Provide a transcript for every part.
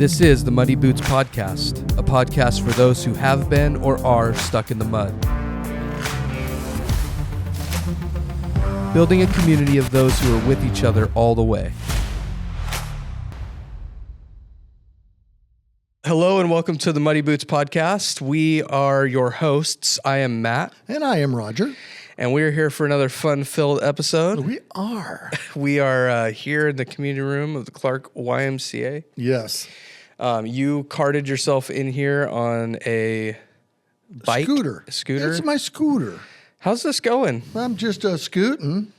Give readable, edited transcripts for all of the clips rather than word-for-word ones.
This is the Muddy Boots Podcast, a podcast for those who have been or are stuck in the mud. Building a community of those who are with each other all the way. Hello and welcome to the Muddy Boots Podcast. We are your hosts. I am Matt. And I am Roger. And we are here for another fun-filled episode. We are. We are here in the community room of the Clark YMCA. Yes. You carted yourself in here on a bike? Scooter. Scooter? It's my scooter. How's this going? I'm just scooting.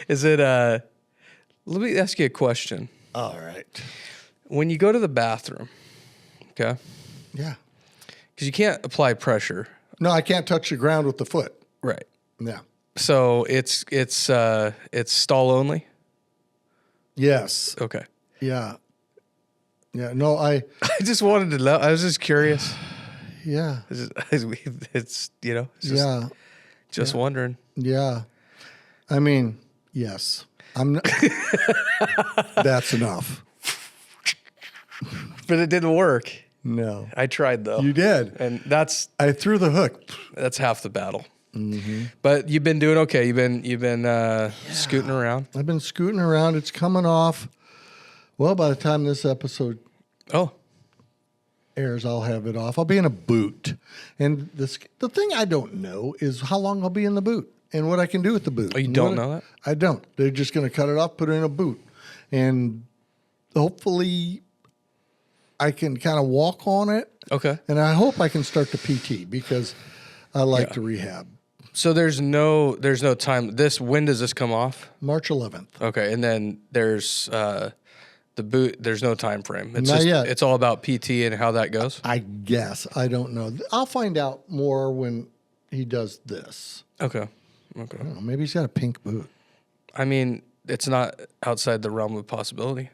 Is it, let me ask you a question. All right. When you go to the bathroom, okay? Yeah. Because you can't apply pressure. No, I can't touch the ground with the foot. Right. Yeah. So it's stall only? Yes. Okay. Yeah. Yeah. No, I just wanted to know. I was just curious. Yeah. It's just wondering. Yeah. I mean, yes. I'm not. That's enough. But it didn't work. No. I tried though. You did. And I threw the hook. That's half the battle. Mm-hmm. But you've been doing okay. You've been scooting around. I've been scooting around. It's coming off. Well, by the time this episode airs, I'll have it off. I'll be in a boot. And the thing I don't know is how long I'll be in the boot and what I can do with the boot. Oh, you don't know that? I don't. They're just going to cut it off, put it in a boot. And hopefully I can kind of walk on it. Okay. And I hope I can start the PT because I like to rehab. So there's no time. When does this come off? March 11th. Okay. And then there's the boot. There's no time frame. It's Not yet. It's all about PT and how that goes. I guess. I don't know. I'll find out more when he does this. Okay. I don't know. Maybe he's got a pink boot. I mean, it's not outside the realm of possibility.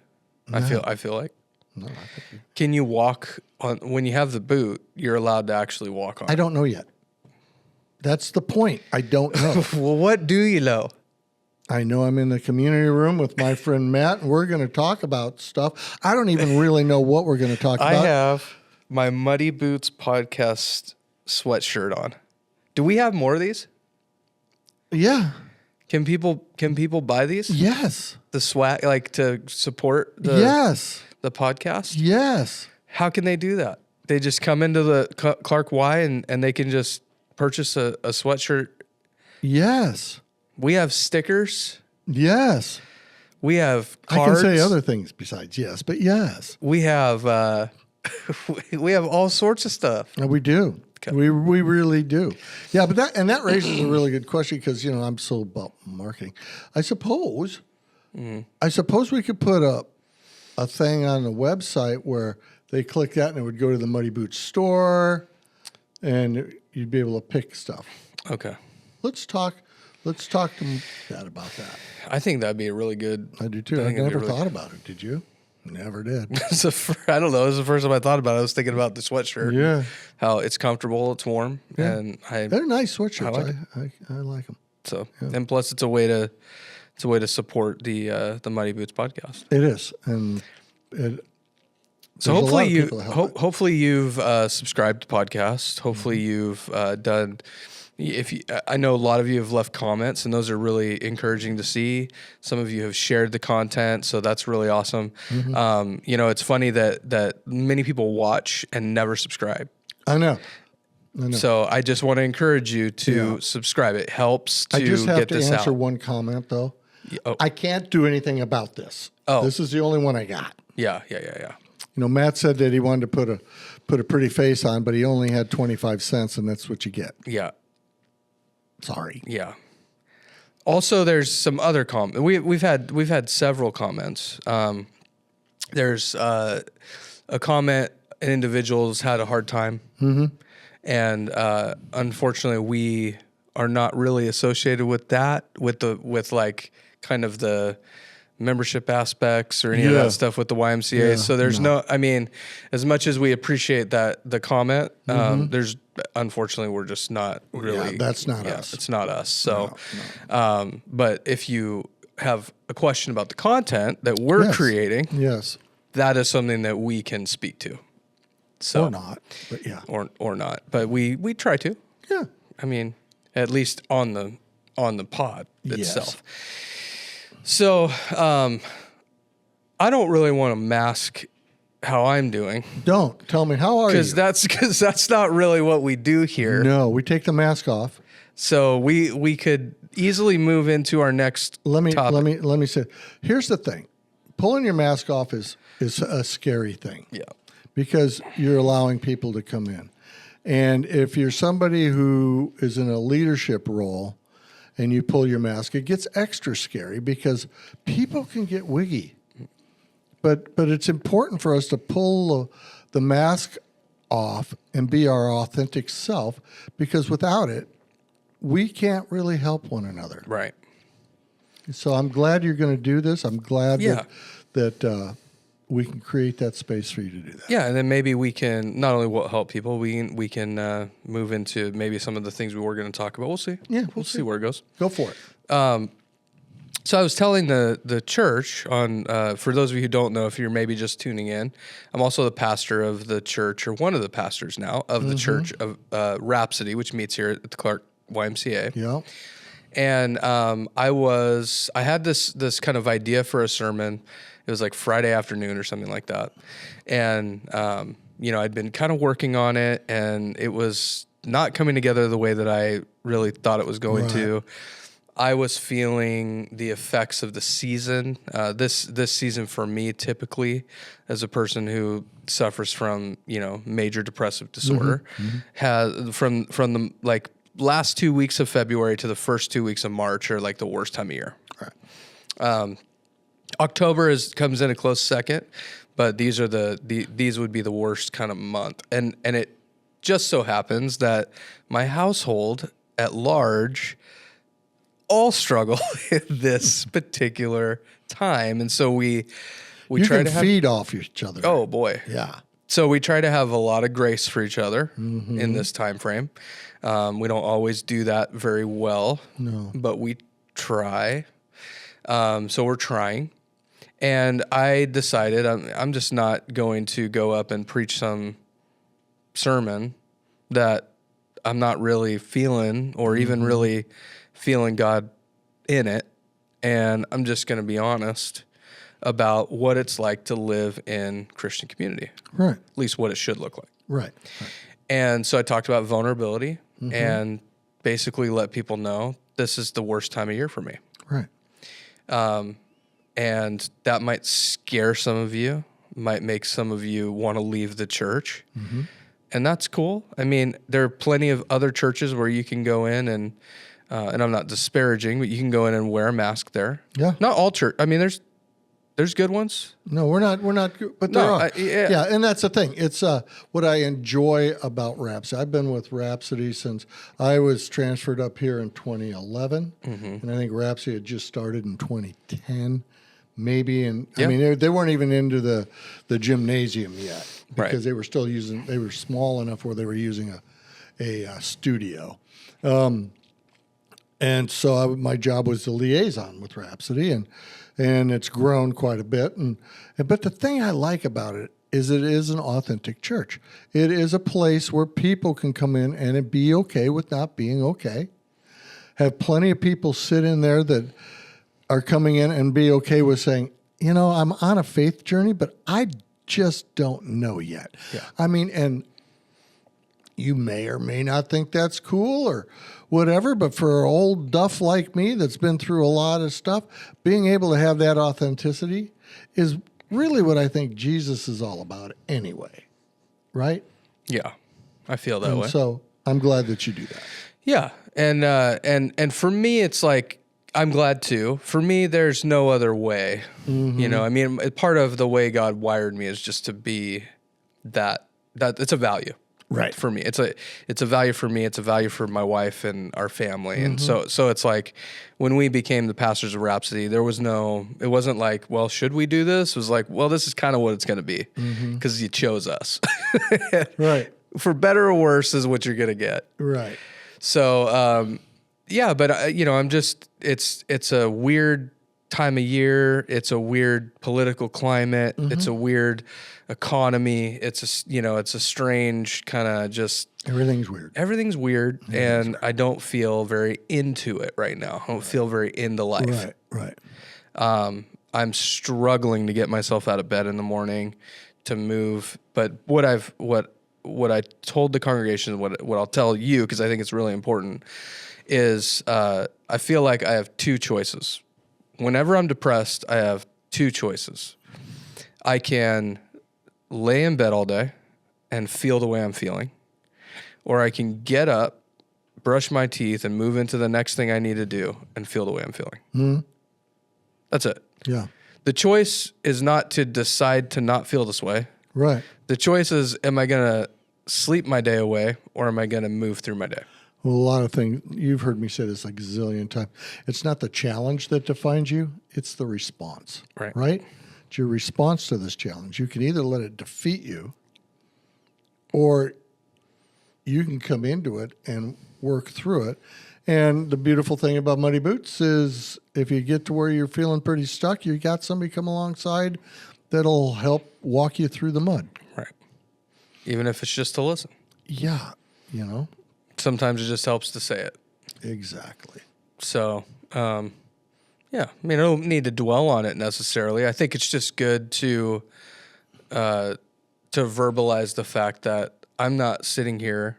No. I feel like. No, I think Can you walk on when you have the boot? You're allowed to actually walk on. I don't know yet. That's the point. I don't know. Well, what do you know? I know I'm in the community room with my friend Matt, and we're going to talk about stuff. I don't even really know what we're going to talk about. I have my Muddy Boots Podcast sweatshirt on. Do we have more of these? Yeah. Can people buy these? Yes. The swag, like to support the podcast? Yes. How can they do that? They just come into the Clark Y and they can just purchase a sweatshirt? Yes. We have stickers. Yes. We have cards. I can say other things besides yes, but yes. We have we have all sorts of stuff. We do. Okay. We really do. Yeah, but that raises a really good question because I'm so about marketing. I suppose we could put up a thing on the website where they click that and it would go to the Muddy Boots store, and you'd be able to pick stuff. Okay. Let's talk to Matt about that. I think that'd be a really good. I do too. I never thought about it. Did you? Never did. I don't know. It was the first time I thought about it. I was thinking about the sweatshirt. Yeah. How it's comfortable, it's warm, and they're nice sweatshirts. I like them. So, and plus, it's a way to support the Muddy Boots podcast. It is, and so hopefully you've subscribed to the podcast. Hopefully you've done. I know a lot of you have left comments, and those are really encouraging to see. Some of you have shared the content, so that's really awesome. Mm-hmm. It's funny that many people watch and never subscribe. I know. So I just want to encourage you to subscribe. It helps to get this out. I just have to answer one comment, though. Oh. I can't do anything about this. Oh. This is the only one I got. Yeah. Matt said that he wanted to put a pretty face on, but he only had 25 cents, and that's what you get. Yeah. Sorry. Yeah. Also, there's some other comments. We've had several comments. There's a comment. An individual's had a hard time, and unfortunately, we are not really associated with that. With like kind of the membership aspects or any of that stuff with the YMCA. So there's no, I mean, as much as we appreciate the comment, there's, unfortunately, we're just not really. Yeah, that's not us. It's not us. So, but if you have a question about the content that we're creating, that is something that we can speak to. So, or not, but yeah. Or not. But we try to. Yeah. I mean, at least on the pod itself. Yes. So, I don't really want to mask how I'm doing. Don't. Tell me, how are you? Because that's not really what we do here. No, we take the mask off. So we could easily move into our next topic. Let me say, here's the thing. Pulling your mask off is a scary thing. Yeah. Because you're allowing people to come in. And if you're somebody who is in a leadership role and you pull your mask, it gets extra scary because people can get wiggy. But it's important for us to pull the mask off and be our authentic self, because without it, we can't really help one another. Right. So I'm glad you're going to do this. I'm glad that we can create that space for you to do that. Yeah, and then maybe we can not only help people, we can move into maybe some of the things we were going to talk about. We'll see. Yeah, we'll see where it goes. Go for it. So I was telling the church on, for those of you who don't know, if you're maybe just tuning in, I'm also the pastor of the church, or one of the pastors now, of the church of Rhapsody, which meets here at the Clark YMCA. Yeah. And I had this kind of idea for a sermon. It was like Friday afternoon or something like that. And, I'd been kind of working on it, and it was not coming together the way that I really thought it was going to. I was feeling the effects of the season. This season for me, typically, as a person who suffers from major depressive disorder, has from the last 2 weeks of February to the first 2 weeks of March are like the worst time of year. Right. October comes in a close second, but these would be the worst kind of month, and it just so happens that my household at large all struggle at this particular time, and so we try to feed off each other. Oh boy, yeah. So we try to have a lot of grace for each other in this time frame. We don't always do that very well, but we try. So we're trying, and I decided I'm just not going to go up and preach some sermon that I'm not really feeling, or even really feeling God in it, and I'm just going to be honest about what it's like to live in Christian community. Right. At least what it should look like. Right. And so I talked about vulnerability and basically let people know this is the worst time of year for me. Right. And that might scare some of you, might make some of you want to leave the church. And that's cool. I mean, there are plenty of other churches where you can go in and I'm not disparaging, but you can go in and wear a mask there. Yeah. Not all church. I mean, there's good ones. No, we're not good, but there are. Yeah, and that's the thing. It's what I enjoy about Rhapsody. I've been with Rhapsody since I was transferred up here in 2011, and I think Rhapsody had just started in 2010, maybe. And I mean, they weren't even into the gymnasium yet because they were still they were small enough where they were using a studio. And so my job was the liaison with Rhapsody, and it's grown quite a bit. But the thing I like about it is an authentic church. It is a place where people can come in and be okay with not being okay. Have plenty of people sit in there that are coming in and be okay with saying, I'm on a faith journey, but I just don't know yet. Yeah. I mean, and you may or may not think that's cool or whatever, but for an old duff like me that's been through a lot of stuff, being able to have that authenticity is really what I think Jesus is all about anyway, right? Yeah, I feel that way. So I'm glad that you do that. Yeah, and for me, it's like, I'm glad too. For me, there's no other way. I mean, part of the way God wired me is just to be that it's a value. Right. For me, it's a value for me. It's a value for my wife and our family. And so it's like when we became the pastors of Rhapsody, it wasn't like, well, should we do this? It was like, well, this is kind of what it's going to be because you chose us. Right. For better or worse is what you're going to get. Right. So, but I'm just, it's a weird time of year. It's a weird political climate. It's a weird economy. It's a strange kind of just. Everything's weird. Everything's weird, and I don't feel very into it right now. I don't feel very into life. Right. I'm struggling to get myself out of bed in the morning to move. But what I told the congregation, what I'll tell you, because I think it's really important, is I feel like I have two choices. Whenever I'm depressed, I have two choices. I can lay in bed all day and feel the way I'm feeling, or I can get up, brush my teeth, and move into the next thing I need to do and feel the way I'm feeling. That's it. Yeah. The choice is not to decide to not feel this way. Right. The choice is, am I going to sleep my day away, or am I going to move through my day? Well, a lot of things, you've heard me say this like a zillion times. It's not the challenge that defines you, it's the response. Right? It's your response to this challenge. You can either let it defeat you, or you can come into it and work through it. And the beautiful thing about Muddy Boots is if you get to where you're feeling pretty stuck, you got somebody come alongside that'll help walk you through the mud. Right. Even if it's just to listen. Yeah. Sometimes it just helps to say it. Exactly. So, yeah. I mean, I don't need to dwell on it necessarily. I think it's just good to verbalize the fact that I'm not sitting here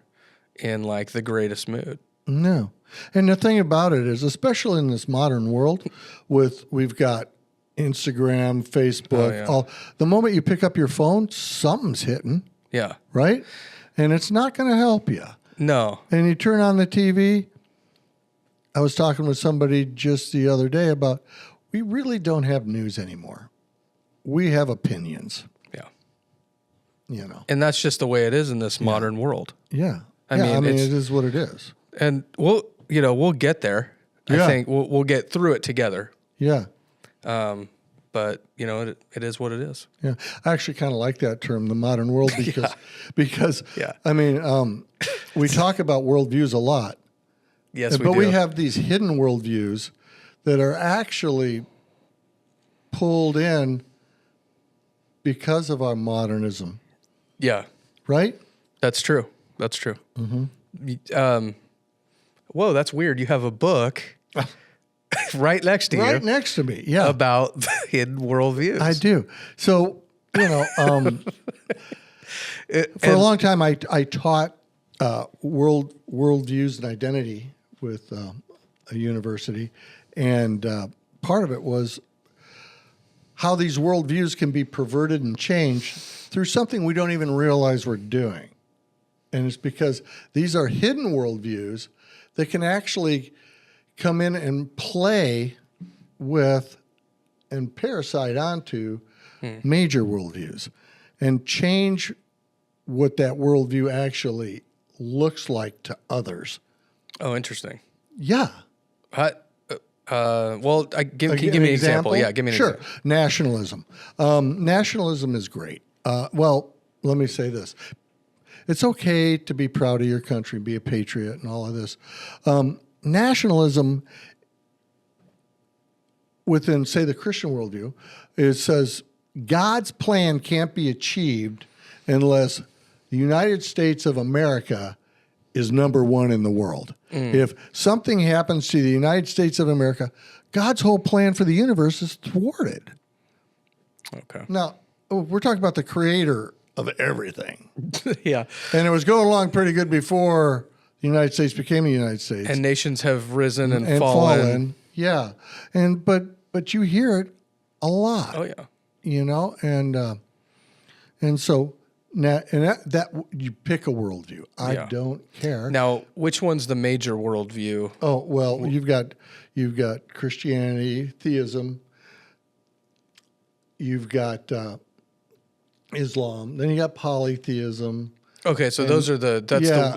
in like the greatest mood. No. And the thing about it is, especially in this modern world, we've got Instagram, Facebook, the moment you pick up your phone, something's hitting. Yeah. Right? And it's not going to help you. No. And you turn on the TV. I was talking with somebody just the other day about we really don't have news anymore. We have opinions. Yeah. And that's just the way it is in this modern world. Yeah. I mean, it is what it is. And we'll get there. I think we'll get through it together. Yeah. But it is what it is. Yeah. I actually kind of like that term, the modern world, because I mean, we talk about worldviews a lot. Yes, but we have these hidden worldviews that are actually pulled in because of our modernism. Yeah. Right? That's true. Mm-hmm. Whoa, that's weird. You have a book right next to you. Right next to me, yeah. About hidden worldviews. I do. So, for a long time, I taught worldviews and identity with a university, and part of it was how these worldviews can be perverted and changed through something we don't even realize we're doing. And it's because these are hidden worldviews that can actually come in and play with and parasite onto major worldviews and change what that worldview actually looks like to others. Oh, interesting. Yeah. Well, can you give me an example? Yeah, give me an example. Sure. Nationalism. Nationalism is great. Well, let me say this. It's okay to be proud of your country, be a patriot and all of this. Nationalism within, say, the Christian worldview, it says God's plan can't be achieved unless the United States of America is number one in the world. If something happens to the United States of America, God's whole plan for the universe is thwarted. Okay. Now, we're talking about the creator of everything. Yeah. And it was going along pretty good before the United States became the United States. And nations have risen and fallen. Yeah. And but you hear it a lot. Oh yeah. And so that you pick a worldview. I don't care. Now, which one's the major worldview? Oh, well, you've got Christianity, theism, you've got Islam, then you got polytheism. Okay, so those are the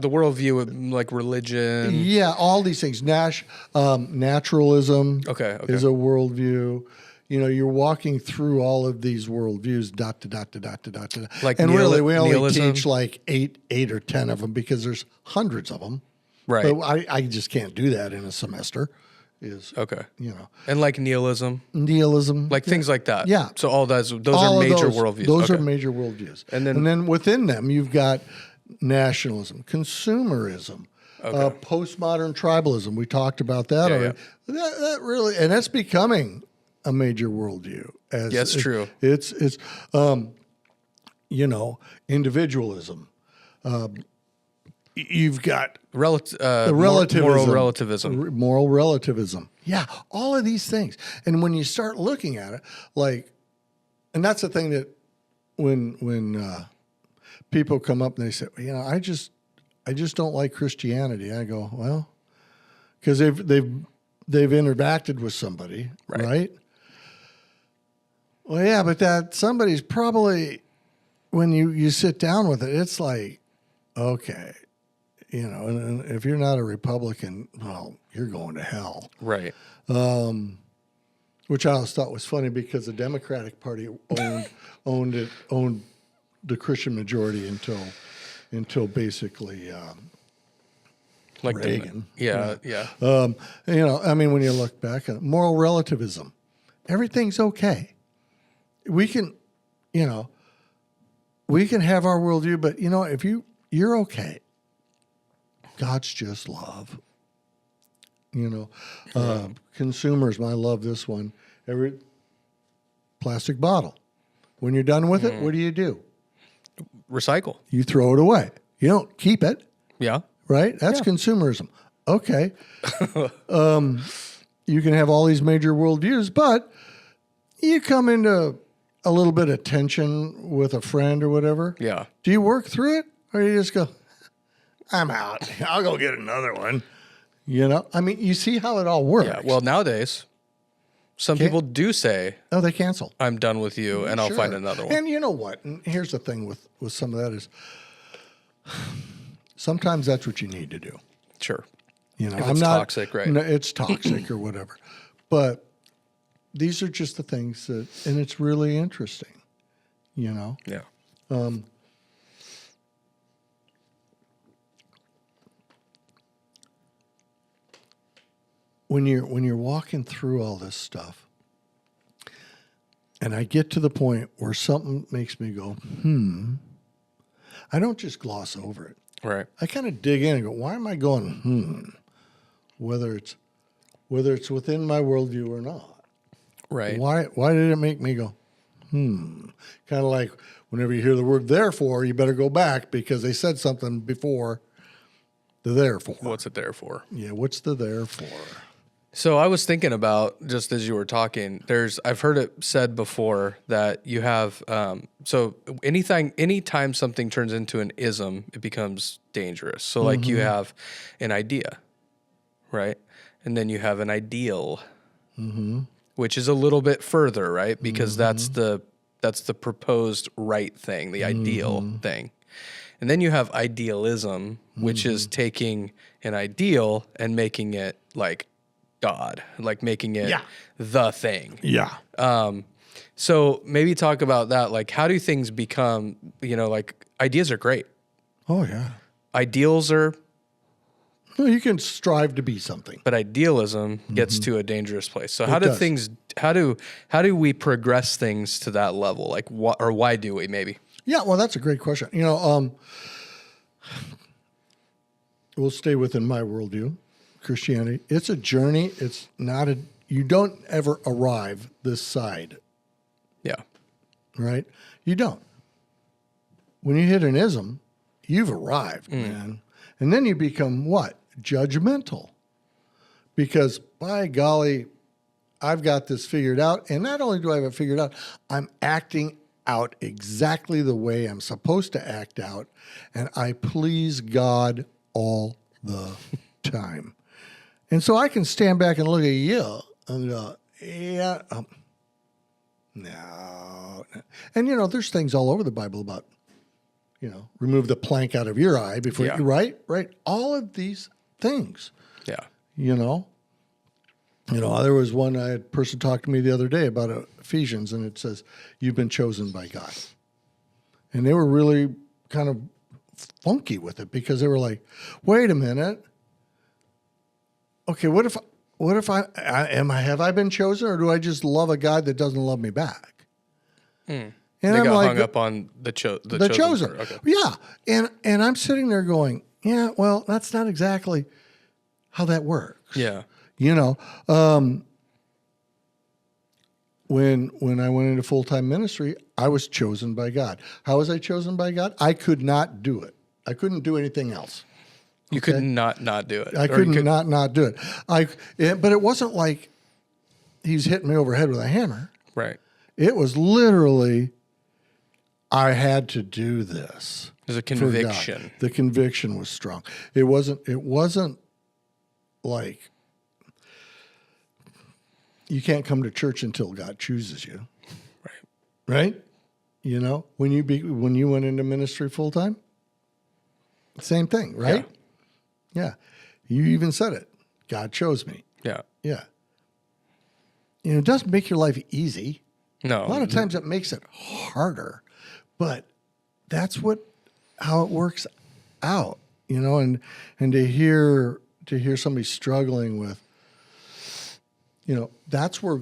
worldview of like religion. Yeah, all these things. Naturalism is a worldview. You're walking through all of these worldviews, Like and really, we only nihilism? teach like eight or 10 of them because there's hundreds of them. Right. But I just can't do that in a semester. is Okay. you know, And like nihilism, nihilism, like things like that. Yeah. So all those all are of major those, worldviews. Those Okay. are major worldviews. And then- and then within them, you've got nationalism, consumerism, postmodern tribalism. We talked about that already. That really, and that's becoming a major worldview. Yes, true. It's you know, individualism. You've got relativism. Moral relativism. Moral relativism. Yeah, all of these things. And when you start looking at it, like, and that's the thing that when people come up and they say, you know, I just don't like Christianity. I go, well, because they've interacted with somebody, right? Well, yeah, but that somebody's probably, when you sit down with it, it's like, okay, you know, and if you're not a Republican, well, you're going to hell. Right. Which I always thought was funny because the Democratic Party owned the Christian majority until basically Like Reagan. Yeah. You know, I mean, when you look back at it, moral relativism, everything's okay. We can, you know, we can have our worldview, but you know, if you're okay. God's just love. You know, consumerism. I love this one. Every plastic bottle. When you're done with it, what do? Recycle. You throw it away. You don't keep it. Yeah. Right? That's consumerism. Okay. You can have all these major worldviews, but you come into a little bit of tension with a friend or whatever. Yeah. Do you work through it, or do you just go, I'm out. I'll go get another one. You know? I mean, you see how it all works. Yeah. Well, nowadays, some people do say, oh, they cancel. I'm done with you and I'll find another one. And you know what? And here's the thing with some of that is sometimes that's what you need to do. Sure. You know, If it's toxic, right? No, it's toxic or whatever. But these are just the things that, and it's really interesting, you know? Yeah. When you're walking through all this stuff, and I get to the point where something makes me go, I don't just gloss over it. Right. I kind of dig in and go, why am I going, whether it's within my worldview or not. Right. Why did it make me go, Kind of like whenever you hear the word therefore, you better go back because they said something before the therefore. What's it there for? Yeah, what's the therefore? So I was thinking about, just as you were talking, I've heard it said before that you have, so anytime something turns into an ism, it becomes dangerous. So like you have an idea, right? And then you have an ideal, which is a little bit further, right? Because that's the proposed right thing, the ideal thing. And then you have idealism, which is taking an ideal and making it like God, like making it the thing. Yeah. So maybe talk about that. Like, how do things become, like ideas are great. Oh, yeah. Ideals are, Well, you can strive to be something. but idealism gets to a dangerous place. So how does. how do we progress things to that level? Like what, or why do we maybe? Yeah, well, that's a great question. We'll stay within my worldview, Christianity. It's a journey. It's not you don't ever arrive this side, Yeah. right? You don't. When you hit an ism, you've arrived, man. And then you become what? Judgmental. Because by golly, I've got this figured out. And not only do I have it figured out, I'm acting out exactly the way I'm supposed to act out. And I please God all the time. And so I can stand back and look at you and go, yeah, no. And, there's things all over the Bible about, remove the plank out of your eye before you, right? All of these things, Yeah. There was one, I had a person talk to me the other day about Ephesians, and it says, you've been chosen by God. And they were really kind of funky with it because they were like, wait a minute. Okay, what if what if have I been chosen, or do I just love a God that doesn't love me back? And And they I'm got like, hung up on the chosen. part. Okay. Yeah. And I'm sitting there going, yeah, well, that's not exactly how that works. Yeah. You know, when I went into full-time ministry, I was chosen by God. How was I chosen by God? I could not do it. I couldn't do anything else. You could not do it. I couldn't not do it. But it wasn't like he was hitting me over the head with a hammer. Right. It was literally, I had to do this. There's a conviction. The conviction was strong. It wasn't like you can't come to church until God chooses you. Right? You know, when you went into ministry full time, same thing, right? Yeah. You even said it. God chose me. Yeah. Yeah. You know, it doesn't make your life easy. No. A lot of times it makes it harder, but that's how it works out, you know, and to hear somebody struggling with, you know, that's where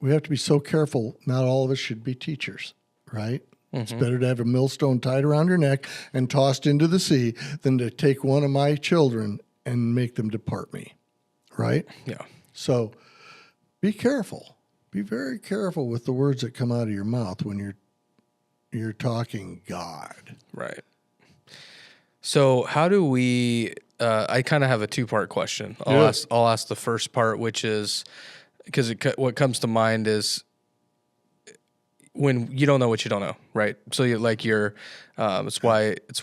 we have to be so careful. Not all of us should be teachers, right? Mm-hmm. It's better to have a millstone tied around your neck and tossed into the sea than to take one of my children and make them depart me, right? Yeah. So be careful. Be very careful with the words that come out of your mouth when you're talking God. Right. So how do we? I kind of have a two-part question. I'll ask the first part, which is because what comes to mind is when you don't know what you don't know, right? So it's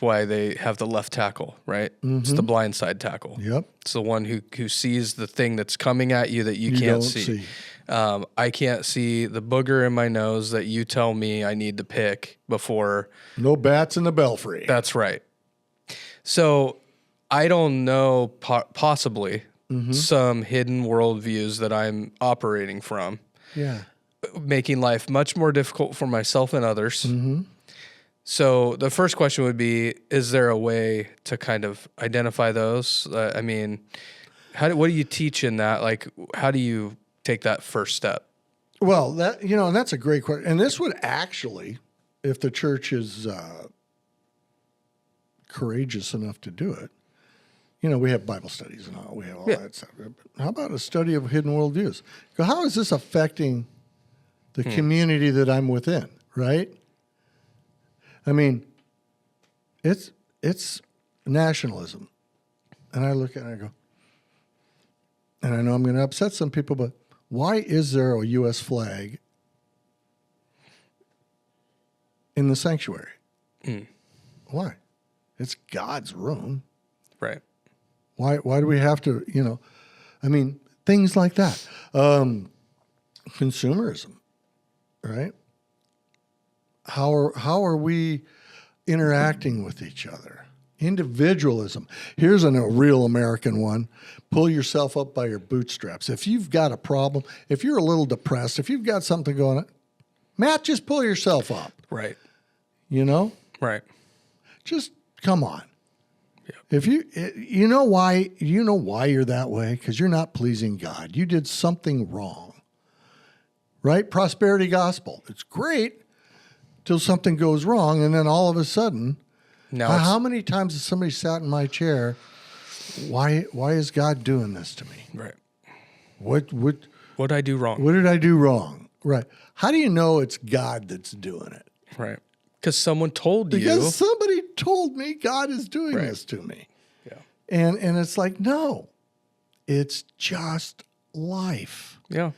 why they have the left tackle, right? Mm-hmm. It's the blind side tackle. Yep. It's the one who sees the thing that's coming at you that you can't see. I can't see the booger in my nose that you tell me I need to pick before. No bats in the belfry. That's right. So I don't know possibly some hidden worldviews that I'm operating from. Yeah. Making life much more difficult for myself and others. Mm-hmm. So the first question would be, is there a way to kind of identify those? I mean, what do you teach in that? Like, how do you take that first step? Well, and that's a great question. And this would actually, if the church is courageous enough to do it, you know, we have Bible studies and all. We have all that stuff. How about a study of hidden worldviews? How is this affecting the community that I'm within, right? I mean, it's nationalism. And I look at it and I go, and I know I'm going to upset some people, but why is there a U.S. flag in the sanctuary? Why? It's God's room. Right. Why do we have to, you know, I mean, things like that. Consumerism, right? How are we interacting with each other? Individualism. Here's a real American one. Pull yourself up by your bootstraps. If you've got a problem, if you're a little depressed, if you've got something going on, Matt, just pull yourself up. Right. You know? Right. Just come on. If you know why you're that way, because you're not pleasing God. You did something wrong, right? Prosperity gospel. It's great till something goes wrong, and then all of a sudden, how many times has somebody sat in my chair? Why is God doing this to me? Right. What did I do wrong? What did I do wrong? Right. How do you know it's God that's doing it? Right. Because someone told you. Because somebody told me God is doing this to me. Yeah. And it's like, no, it's just life. Yeah.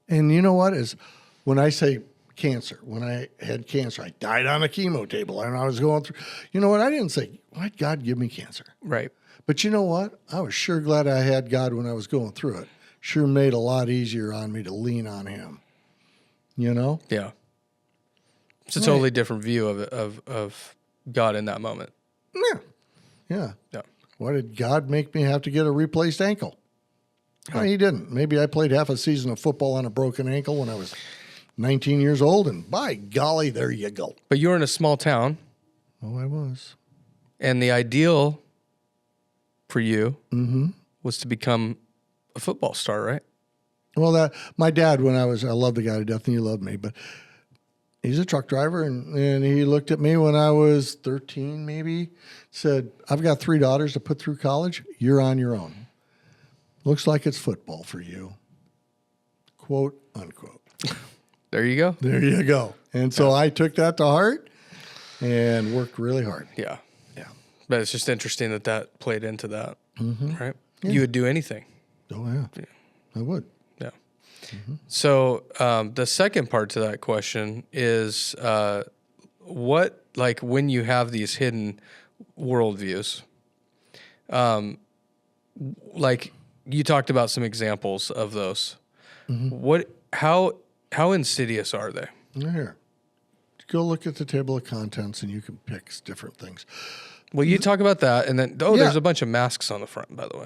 And you know what is when I say cancer, when I had cancer, I died on a chemo table and I was going through, you know what? I didn't say, why'd God give me cancer? Right. But you know what? I was sure glad I had God when I was going through it. Sure made a lot easier on me to lean on him. You know? Yeah. It's a totally different view of God in that moment. Yeah. Why did God make me have to get a replaced ankle? Oh, he didn't. Maybe I played half a season of football on a broken ankle when I was 19 years old, and by golly, there you go. But you were in a small town. Oh, I was. And the ideal for you was to become a football star, right? Well, that my dad, I love the guy to death, and he loved me, but he's a truck driver, and he looked at me when I was 13, maybe, said, "I've got 3 daughters to put through college. You're on your own. Looks like it's football for you." Quote, unquote. There you go. There you go. And so I took that to heart and worked really hard. Yeah. Yeah. But it's just interesting that played into that, right? Yeah. You would do anything. Oh, yeah. I would. Yeah. So the second part to that question is what, like when you have these hidden worldviews, like you talked about some examples of those. How insidious are they? Here. Go look at the table of contents and you can pick different things. Well, you talk about that, and then, there's a bunch of masks on the front, by the way.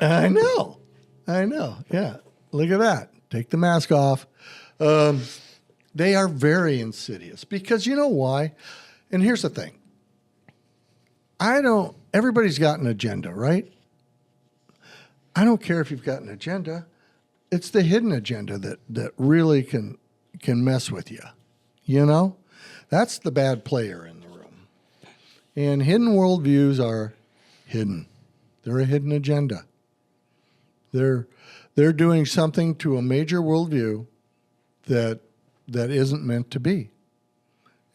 I know. Yeah. Look at that. Take the mask off. They are very insidious because you know why? And here's the thing. Everybody's got an agenda, right? I don't care if you've got an agenda. It's the hidden agenda that really can mess with you. You know? That's the bad player in the room. And hidden worldviews are hidden. They're a hidden agenda. They're doing something to a major worldview that isn't meant to be.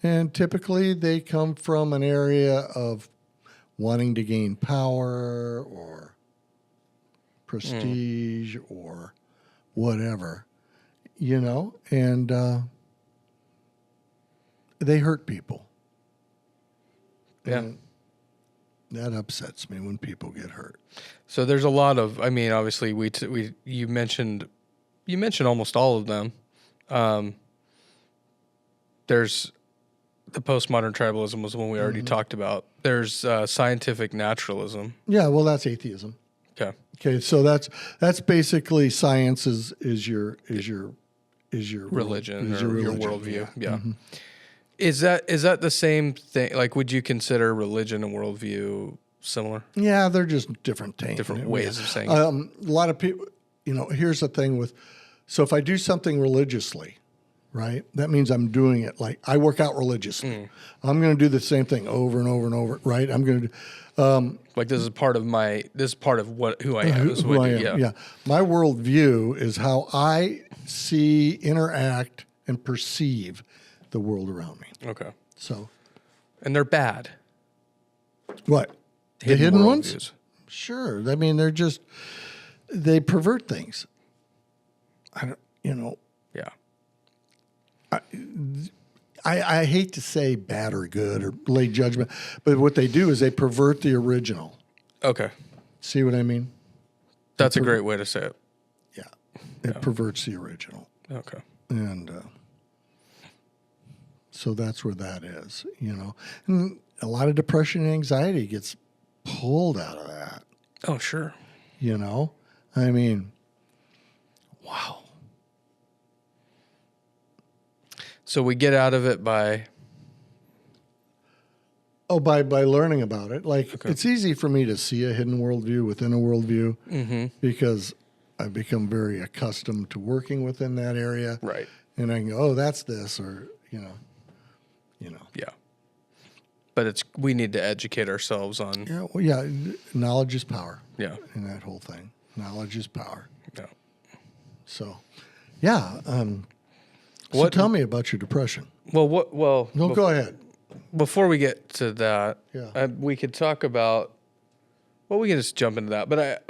And typically they come from an area of wanting to gain power or prestige or whatever, you know, and they hurt people. Yeah. And that upsets me when people get hurt. So there's a lot of, I mean, obviously you mentioned almost all of them. There's the postmodern tribalism was one we already talked about. There's scientific naturalism. Yeah, well, that's atheism. Okay, so that's basically science is your religion is or your worldview. Yeah. Is that the same thing? Like, would you consider religion and worldview similar? Yeah, they're just different things. Different ways of saying it. A lot of people, here's the thing so if I do something religiously, right, that means I'm doing it like I work out religiously. I'm going to do the same thing over and over and over, right? I'm going to do. Like this is part of who I am. Who I am. Yeah. My worldview is how I see, interact, and perceive the world around me. Okay. So. And they're bad. What? The hidden ones? Views. Sure. I mean, they pervert things. Yeah. I hate to say bad or good or lay judgment, but what they do is they pervert the original. Okay. See what I mean? That's a great way to say it. Yeah. It perverts the original. Okay. And so that's where that is, And a lot of depression and anxiety gets pulled out of that. Oh, sure. I mean, wow. So we get out of it by... by learning about it. Like, It's easy for me to see a hidden worldview within a worldview because I've become very accustomed to working within that area. Right. And I can go, oh, that's this, or, Yeah. But we need to educate ourselves on... Yeah, well, yeah, knowledge is power. Yeah. In that whole thing. Knowledge is power. Yeah. So, yeah. So tell me about your depression. Well... No, go ahead. Before we get to that, yeah. We could talk about... Well, we can just jump into that. But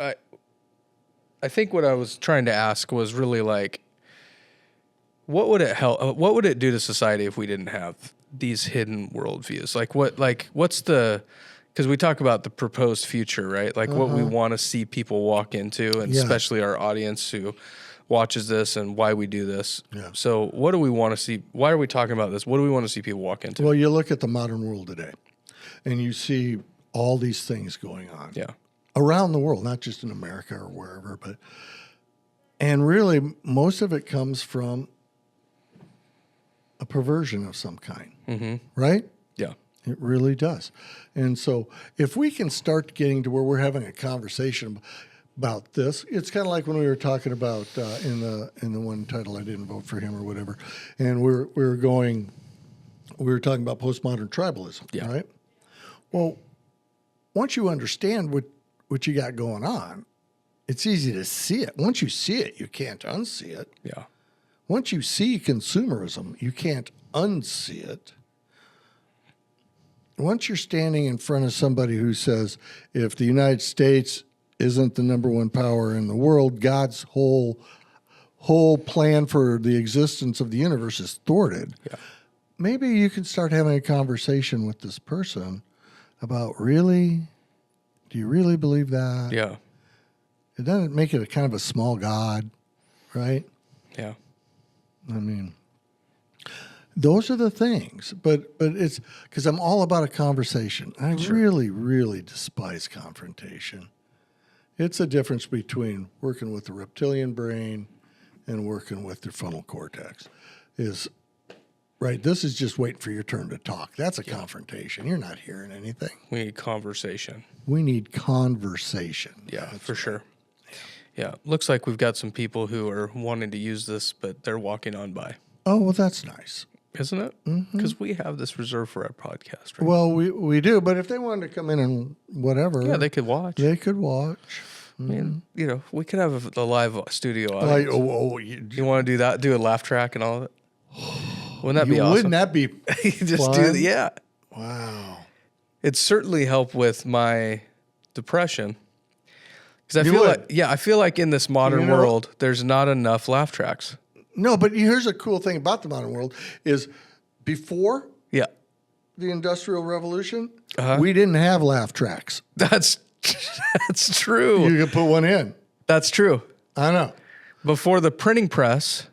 I think what I was trying to ask was really like, what would it help? What would it do to society if we didn't have these hidden worldviews? What's the... Because we talk about the proposed future, right? Like what we want to see people walk into, and especially our audience who watches this and why we do this. Yeah. So what do we want to see? Why are we talking about this? What do we want to see people walk into? Well, you look at the modern world today, and you see all these things going on. Yeah. Around the world, not just in America or wherever, and really most of it comes from a perversion of some kind, right? Yeah. It really does. And so if we can start getting to where we're having a conversation about this. It's kind of like when we were talking about in the one title, I didn't vote for him or whatever, and we were talking about postmodern tribalism, right? Well, once you understand what you got going on, it's easy to see it. Once you see it, you can't unsee it. Yeah. Once you see consumerism, you can't unsee it. Once you're standing in front of somebody who says, if the United States isn't the number one power in the world, God's whole plan for the existence of the universe is thwarted. Yeah. Maybe you can start having a conversation with this person about, really? Do you really believe that? Yeah. It doesn't make it a kind of a small God, right? Yeah. I mean, those are the things, but it's because I'm all about a conversation. I really, really despise confrontation. It's a difference between working with the reptilian brain and working with the frontal cortex. Right, this is just waiting for your turn to talk. That's a confrontation. You're not hearing anything. We need conversation. We need conversation. Yeah, for sure. Yeah, looks like we've got some people who are wanting to use this, but they're walking on by. Oh, well, that's nice. Isn't it? Because we have this reserved for our podcast, right? Well, we do, but if they wanted to come in and whatever. Yeah, they could watch. They could watch. I mean, we could have a live studio audience. You want to do that? Do a laugh track and all of it? Wouldn't that be awesome? Wouldn't that be just fun? Yeah. Wow. It certainly helped with my depression. Because I feel like in this modern world, there's not enough laugh tracks. No, but here's a cool thing about the modern world is before the Industrial Revolution, we didn't have laugh tracks. That's true. You could put one in. That's true. I know. Before the printing press,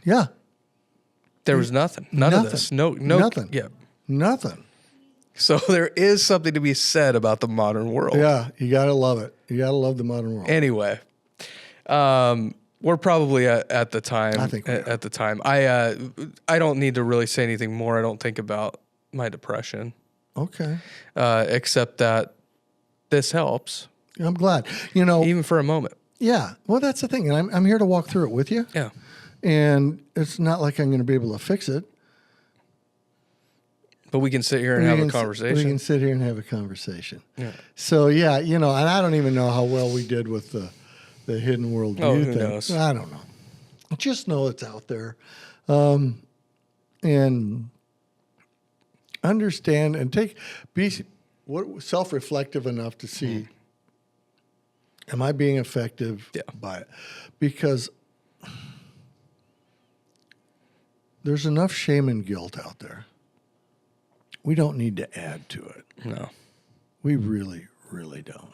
there was nothing. None of this. No, nothing. Yeah. Nothing. So there is something to be said about the modern world. Yeah, you got to love it. You got to love the modern world. Anyway, we're probably at the time. I think at the time. I don't need to really say anything more, I don't think, about my depression. Okay. Except that this helps. I'm glad. Even for a moment. Yeah. Well, that's the thing. And I'm here to walk through it with you. Yeah. And it's not like I'm going to be able to fix it. But we can sit here and have a conversation. We can sit here and have a conversation. Yeah. So, and I don't even know how well we did with the hidden world view who thing. knows? I don't know. Just know it's out there. And understand and be self-reflective enough to see, am I being effective by it? Because there's enough shame and guilt out there. We don't need to add to it. No. We really, really don't.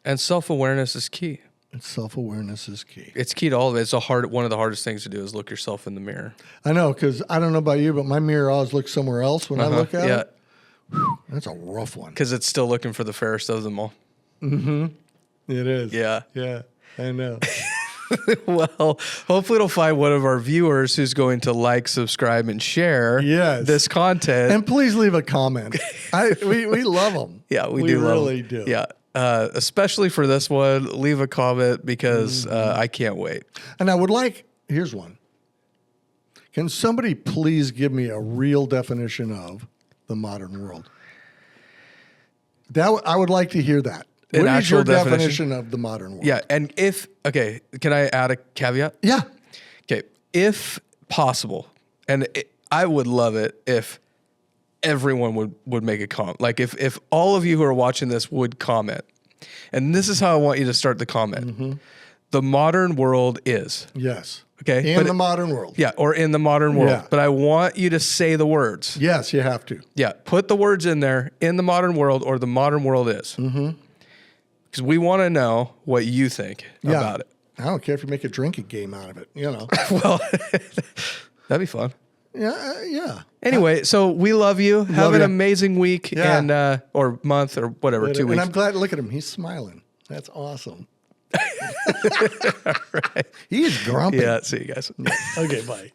And self-awareness is key. Self-awareness is key. It's key to all of it. It's one of the hardest things to do is look yourself in the mirror. I know, because I don't know about you, but my mirror always looks somewhere else when I look at it. Whew, that's a rough one. Because it's still looking for the fairest of them all. Mm-hmm. It is. Yeah. Yeah, I know. Well, hopefully it'll find one of our viewers who's going to like, subscribe, and share this content. And please leave a comment. We love them. Yeah, we do really do. Yeah. Especially for this one, leave a comment because I can't wait. And here's one. Can somebody please give me a real definition of the modern world? I would like to hear that. What is your definition of the modern world? Yeah, and can I add a caveat? Yeah. Okay, if possible, and I would love it if everyone would make a comment. Like if all of you who are watching this would comment, and this is how I want you to start the comment. Mm-hmm. The modern world is. Yes. Okay. In the modern world. Yeah, or in the modern world. Yeah. But I want you to say the words. Yes, you have to. Yeah, put the words in there, in the modern world, or the modern world is. Mm-hmm. Because we want to know what you think about it. I don't care if you make a drinking game out of it, Well, that'd be fun. Yeah. Anyway, so we love you. Have an amazing week and or month or whatever, 2 weeks. And I'm glad. Look at him. He's smiling. That's awesome. All right. He's grumpy. Yeah. See you guys. Okay. Bye.